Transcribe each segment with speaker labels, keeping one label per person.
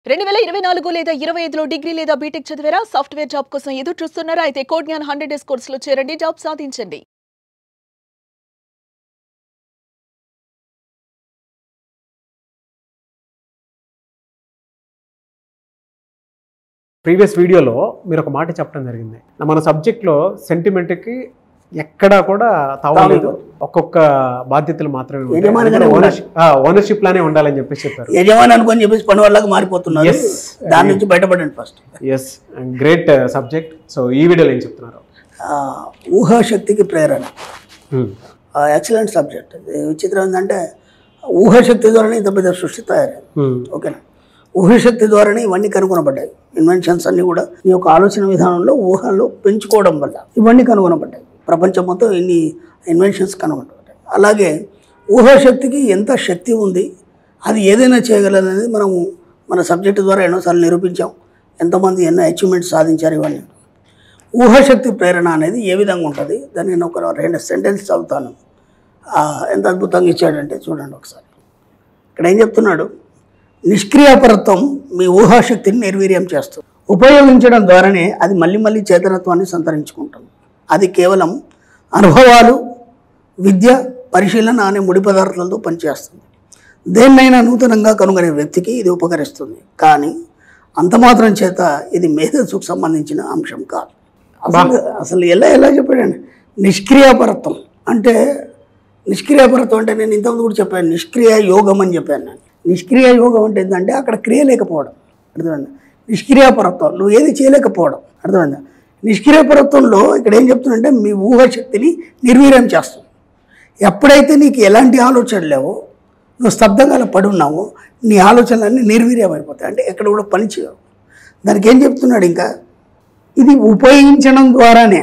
Speaker 1: 2024 లేదా 25లో డిగ్రీ లేదా బీటెక్ చదివారా? సాఫ్ట్వేర్ జాబ్ కోసం ఎదురు చూస్తున్నారా? అయితే కోడ్ జ్ఞాన్ 100 డేస్ కోర్సులో చేరండి, జాబ్ సాధించండి.
Speaker 2: ప్రీవియస్ వీడియోలో మీరు ఒక మాట చెప్పడం జరిగింది. మన సబ్జెక్ట్లో సెంటిమెంట్కి ఎక్కడా కూడా తావలేదు, ఒక్కొక్క బాధ్యతలు మాత్రమే ఓనర్షిప్ లానే ఉండాలని చెప్పేసి చెప్పారు.
Speaker 3: యజమాని అనుకొని చెప్పేసి పని వాళ్ళకి మారిపోతున్నారు. దాని నుంచి బయటపడండి first.
Speaker 2: Yes, great subject. So ఈ వీడియోలో ఏం చెప్తున్నారు?
Speaker 3: ఊహాశక్తికి ప్రేరణ. Excellent subject. విచిత్రం ఏంటంటే ఊహాశక్తి ద్వారానే ఇంత పెద్ద సృష్టి తయారైంది. ఓకేనా? ఊహాశక్తి ద్వారానే ఇవన్నీ కనుగొనబడ్డాయి. ఇన్వెన్షన్స్ అన్నీ కూడా ఈ యొక్క ఆలోచన విధానంలో ఊహల్లో పెంచుకోవడం వల్ల ఇవన్నీ కనుగొనబడ్డాయి. ప్రపంచం మొత్తం ఇన్ని ఇన్వెన్షన్స్ కనుగొనబడ్డాయి. అలాగే ఊహాశక్తికి ఎంత శక్తి ఉంది, అది ఏదైనా చేయగలదనేది మనము మన సబ్జెక్టు ద్వారా ఎన్నోసార్లు నిరూపించాం. ఎంతోమంది ఎన్నో అచీవ్మెంట్స్ సాధించారు. ఇవన్నీ ఊహాశక్తి ప్రేరణ అనేది ఏ విధంగా ఉంటుంది, దాన్ని నేను ఒక 2 సెంటెన్స్ చదువుతాను. ఎంత అద్భుతంగా ఇచ్చాడంటే చూడండి ఒకసారి. ఇక్కడ ఏం చెప్తున్నాడు? నిష్క్రియాపరత్వం మీ ఊహాశక్తిని నిర్వీర్యం చేస్తుంది. ఉపయోగించడం ద్వారానే అది మళ్ళీ మళ్ళీ చేతనత్వాన్ని సంతరించుకుంటుంది. అది కేవలం అనుభవాలు, విద్య, పరిశీలన అనే ముడి పదార్థాలతో పనిచేస్తుంది. దేన్నైనా నూతనంగా కనుగొనే వ్యక్తికి ఇది ఉపకరిస్తుంది. కానీ అంత మాత్రం చేత ఇది మేధస్సుకు సంబంధించిన అంశం కాదు. అసలు ఎలా చెప్పాడండి? నిష్క్రియాపరత్వం అంటే నేను ఇంతకుముందు కూడా చెప్పాను. నిష్క్రియ యోగం అని చెప్పాను నేను. నిష్క్రియ యోగం అంటే ఏంటంటే అక్కడ క్రియ లేకపోవడం. అర్థమైందా? నిష్క్రియాపరత్వం, నువ్వు ఏది చేయలేకపోవడం. అర్థమైందా? నిష్క్రియాపరత్వంలో ఇక్కడ ఏం చెప్తుందంటే మీ ఊహాశక్తిని నిర్వీర్యం చేస్తుంది. ఎప్పుడైతే నీకు ఎలాంటి ఆలోచనలు లేవో, నువ్వు స్తబ్దంగా అలా పడి ఉన్నావో, నీ ఆలోచనలన్నీ నిర్వీర్యం అయిపోతాయి. అంటే ఎక్కడ కూడా పని చేయవు. దానికి ఏం చెప్తున్నాడు ఇంకా? ఇది ఉపయోగించడం ద్వారానే.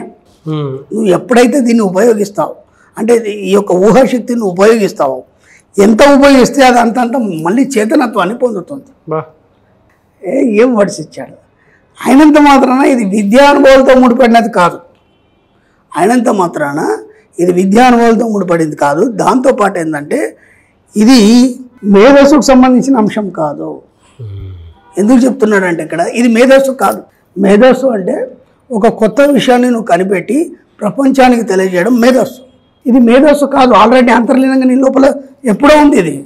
Speaker 3: నువ్వు ఎప్పుడైతే దీన్ని ఉపయోగిస్తావు, అంటే ఈ యొక్క ఊహాశక్తిని ఉపయోగిస్తావు, ఎంత ఉపయోగిస్తే అది అంత మళ్ళీ చేతనత్వాన్ని పొందుతుంది. ఏం వర్డ్స్ ఇచ్చాడు! అయినంత మాత్రాన ఇది విద్యానుభవాలతో ముడిపడినది కాదు. అయినంత మాత్రాన ఇది విద్యానుభవాలతో ముడిపడింది కాదు. దాంతోపాటు ఏంటంటే ఇది మేధస్సుకు సంబంధించిన అంశం కాదు. ఎందుకు చెప్తున్నాడంటే ఇక్కడ ఇది మేధస్సు కాదు. మేధస్సు అంటే ఒక కొత్త విషయాన్ని నువ్వు కనిపెట్టి ప్రపంచానికి తెలియజేయడం మేధస్సు. ఇది మేధస్సు కాదు. ఆల్రెడీ అంతర్లీనంగా నీ లోపల ఎప్పుడో ఉంది. ఇది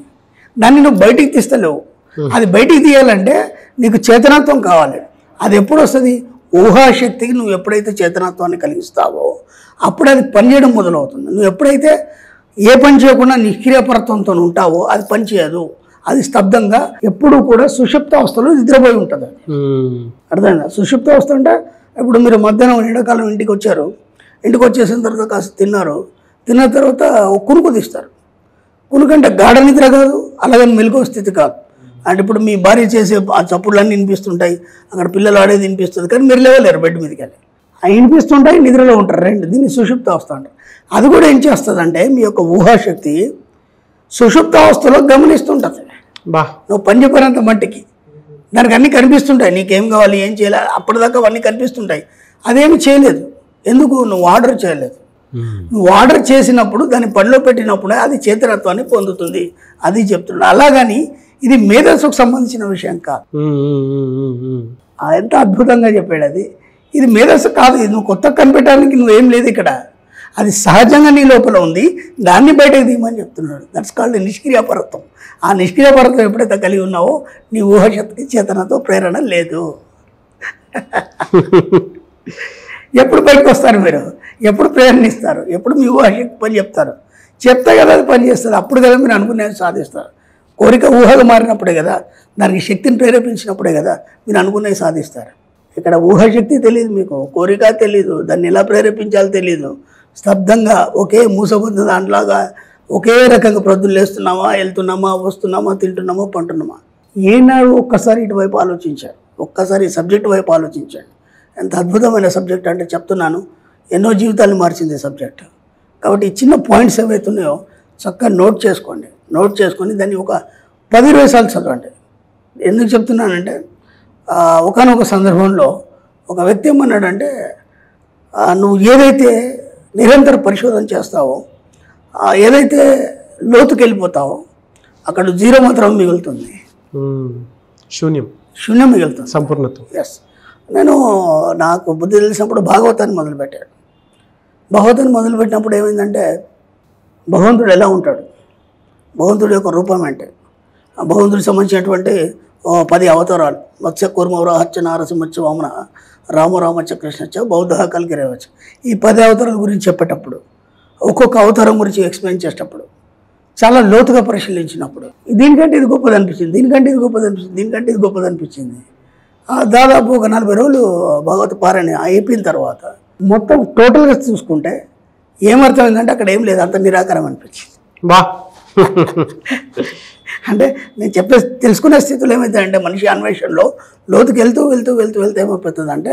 Speaker 3: దాన్ని నువ్వు బయటికి తీస్తలేవు. అది బయటికి తీయాలంటే నీకు చేతనత్వం కావాలి. అది ఎప్పుడు వస్తుంది? ఊహాశక్తికి నువ్వు ఎప్పుడైతే చేతనత్వాన్ని కలిగిస్తావో అప్పుడు అది పనిచేయడం మొదలవుతుంది. నువ్వు ఎప్పుడైతే ఏ పని చేయకుండా నిష్క్రియాపరత్వంతో ఉంటావో అది పనిచేయదు. అది స్తబ్దంగా ఎప్పుడూ కూడా సుషుప్త అవస్థలో నిద్రపోయి ఉంటుంది. అర్థమైందా? సుషుప్త అవస్థ అంటే ఇప్పుడు మీరు మధ్యాహ్నం ఎండాకాలం ఇంటికి వచ్చారు. ఇంటికి వచ్చేసిన తర్వాత కాస్త తిన్నారు. తిన్న తర్వాత ఒక కునుకు తీస్తారు. కునుకంటే గాఢ నిద్ర కాదు, అలాగే మెలకువ స్థితి కాదు. అంటే ఇప్పుడు మీ భార్య చేసే ఆ చప్పుడులన్నీ వినిపిస్తుంటాయి, అక్కడ పిల్లలు ఆడేది వినిపిస్తుంది, కానీ మీరు లేవలేరు బెడ్ మీదకి వెళ్ళి. అవి వినిపిస్తుంటాయి, నిద్రలో ఉంటారు. రెండు. దీన్ని సుషుప్త అవస్థ అంటారు. అది కూడా ఏం చేస్తుందంటే మీ యొక్క ఊహాశక్తి సుషుప్త అవస్థలో గమనిస్తుంటుంది. నువ్వు పని చెప్పినంత మట్టికి దానికి అన్నీ కనిపిస్తుంటాయి. నీకేం కావాలి, ఏం చేయాలి, అప్పటిదాకా అవన్నీ కనిపిస్తుంటాయి. అదేమి చేయలేదు. ఎందుకు? నువ్వు ఆర్డర్ చేయలేదు. నువ్వు ఆర్డర్ చేసినప్పుడు దాన్ని పనిలో పెట్టినప్పుడే అది చేతనత్వాన్ని పొందుతుంది. అది చెప్తున్నాడు. అలాగని ఇది మేధస్సుకు సంబంధించిన విషయం కాదు. ఎంత అద్భుతంగా చెప్పాడు అది. ఇది మేధస్సు కాదు. ఇది నువ్వు కొత్త కనిపెట్టడానికి నువ్వేం లేదు ఇక్కడ. అది సహజంగా నీ లోపల ఉంది. దాన్ని బయటకు తీయమని చెప్తున్నాడు. దట్స్ కాల్డ్ నిష్క్రియాపరత్వం. ఆ నిష్క్రియాపరత్వం ఎప్పుడైతే కలిగి ఉన్నావో నీ ఊహాశక్తి చేతనతో ప్రేరణ లేదు. ఎప్పుడు బయటకు వస్తారు మీరు? ఎప్పుడు ప్రేరణిస్తారు? ఎప్పుడు మీ ఊహాశక్తి పని చెప్తే కదా అది పని చేస్తుంది. అప్పుడు కదా మీరు అనుకునేది సాధిస్తారు. కోరిక ఊహగా మారినప్పుడే కదా, దానికి శక్తిని ప్రేరేపించినప్పుడే కదా మీరు అనుకునేవి సాధిస్తారు. ఇక్కడ ఊహాశక్తి తెలియదు మీకు, కోరిక తెలీదు, దాన్ని ఎలా ప్రేరేపించాలో తెలీదు. స్తబ్దంగా ఒకే మూసబుద్ధి దాంట్లాగా ఒకే రకంగా ప్రొద్దులు లేస్తున్నామా, వెళ్తున్నామా, వస్తున్నామా, తింటున్నామా, పంటున్నామా. ఏనాడు ఒక్కసారి ఇటువైపు ఆలోచించారు. ఒక్కసారి ఈ సబ్జెక్టు వైపు ఆలోచించండి. ఎంత అద్భుతమైన సబ్జెక్ట్ అంటే చెప్తున్నాను. ఎన్నో జీవితాలు మార్చింది సబ్జెక్ట్. కాబట్టి ఈ చిన్న పాయింట్స్ ఏవైతున్నాయో చక్కగా నోట్ చేసుకోండి. నోట్ చేసుకొని దాన్ని ఒక 10-20 సార్లు చదవండి. ఎందుకు చెప్తున్నానంటే ఒకానొక సందర్భంలో ఒక వ్యక్తి ఏమన్నాడంటే, నువ్వు ఏదైతే నిరంతర పరిశోధన చేస్తావో, ఏదైతే లోతుకి వెళ్ళిపోతావో అక్కడ 0 మాత్రం మిగులుతుంది. శూన్యం మిగులుతుంది.
Speaker 2: సంపూర్ణత్వం.
Speaker 3: ఎస్. నేను నాకు బుద్ధి తెలిసినప్పుడు భాగవతాన్ని మొదలుపెట్టాను. భాగవతాన్ని మొదలుపెట్టినప్పుడు ఏమైందంటే భగవంతుడు ఎలా ఉంటాడు, భగవంతుడి యొక్క రూపం అంటే, భగవంతుడికి సంబంధించినటువంటి 10 అవతారాలు, మత్స్య కూర్మ వరాహచ్చ నారసింహచ్చ వామన రామ రామచ్చ కృష్ణచ్చ బౌద్ధ కల్కిరేవచ్చ, ఈ 10 అవతారాల గురించి చెప్పేటప్పుడు, ఒక్కొక్క అవతారం గురించి ఎక్స్ప్లెయిన్ చేసేటప్పుడు, చాలా లోతుగా పరిశీలించినప్పుడు దీనికంటే ఇది గొప్పది అనిపించింది, దీనికంటే ఇది గొప్పది అనిపించింది, దీనికంటే ఇది గొప్పది అనిపించింది. దాదాపు ఒక 40 రోజులు భగవత్ పారాయణ అయిపోయిన తర్వాత మొత్తం టోటల్గా చూసుకుంటే ఏమర్థమైందంటే అక్కడ ఏం లేదు, అంత నిరాకారం అనిపించింది.
Speaker 2: బా
Speaker 3: అంటే నేను చెప్పే తెలుసుకునే స్థితిలో ఏమవుతాయంటే మనిషి అన్వేషణలో లోతుకి వెళ్తూ వెళ్తూ వెళ్తూ వెళ్తే ఏమైపోతుంది అంటే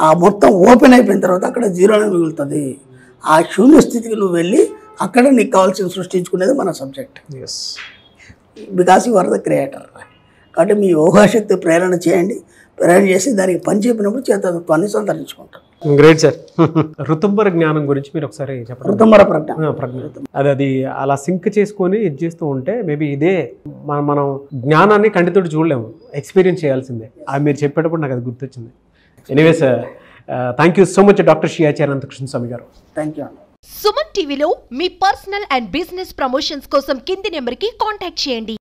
Speaker 3: ఆ మొత్తం ఓపెన్ అయిపోయిన తర్వాత అక్కడ జీరోనే మిగులుతుంది. ఆ శూన్య స్థితికి నువ్వు వెళ్ళి అక్కడ నీకు కావాల్సిన సృష్టించుకునేది మన subject. Because you are the creator. కాబట్టి మీ ఊహాశక్తి ప్రేరణ చేయండి, ప్రేరణ చేసి దానికి పని చెప్పినప్పుడు చేతత్వాన్ని సంతరించుకుంటాం.
Speaker 2: Great sir. ఋతుంబర జ్ఞానం గురించి మీరు ఒకసారి చెప్పండి.
Speaker 3: ఋతుంబర ప్రజ్ఞ
Speaker 2: అది అలా సింక్ చేసుకొని ఇది చేస్తూ ఉంటే మేబీ ఇదే మనం జ్ఞానాన్ని కంటితోటి చూడలేము, ఎక్స్పీరియన్స్ చేయాల్సిందే. అది మీరు చెప్పేటప్పుడు నాకు అది గుర్తొచ్చింది. Anyway sir, thank you so much doctor Shri Acharya Anantakrishna Swami garu.
Speaker 3: Thank you.
Speaker 4: Suman టీవీలో మీ పర్సనల్ అండ్ బిజినెస్ ప్రమోషన్స్ కోసం కింది నెంబర్కి కాంటాక్ట్ చేయండి.